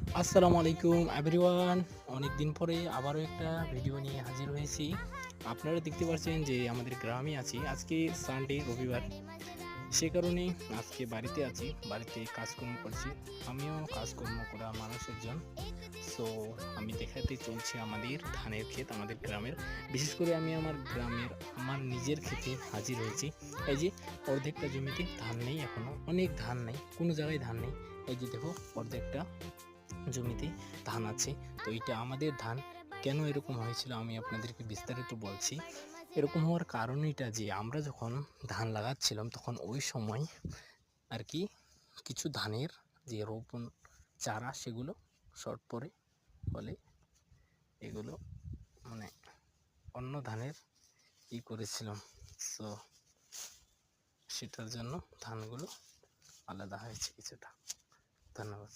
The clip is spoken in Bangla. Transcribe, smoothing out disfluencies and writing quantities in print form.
আসসালামু আলাইকুম এভরিওয়ান। অনেক দিন পরে আবারও একটা ভিডিও নিয়ে হাজির হয়েছি। আপনারা দেখতে পাচ্ছেন যে আমাদের গ্রামে আছি। আজকে সানডে, রবিবার। সে কারণে আজকে বাড়িতে আছি, বাড়িতে কাজকর্ম করছি। আমিও কাজকর্ম করা মানুষ একজন। সো আমি দেখাতে চলছি আমাদের ধানের ক্ষেত, আমাদের গ্রামের। বিশেষ করে আমি আমার গ্রামের আমার নিজের ক্ষেতে হাজির হয়েছি। এই যে অর্ধেকটা জমিতে ধান নেই, এখনো অনেক ধান নেই, কোনো জায়গায় ধান নেই। এই যে দেখো, অর্ধেকটা জমিতে ধান আছে। তো এটা আমাদের ধান। কেন এরকম হয়েছিল আমি আপনাদেরকে বিস্তারিত বলছি। এরকম হওয়ার কারণ এটা যে আমরা যখন ধান লাগাচ্ছিলাম তখন ওই সময় আর কি কিছু ধানের যে রোপণ চারা সেগুলো শর্ট পড়ে, ফলে এগুলো মানে অন্য ধানের করেছিলাম। সো সেটার জন্য ধানগুলো আলাদা হয়েছে কিছুটা। ধন্যবাদ।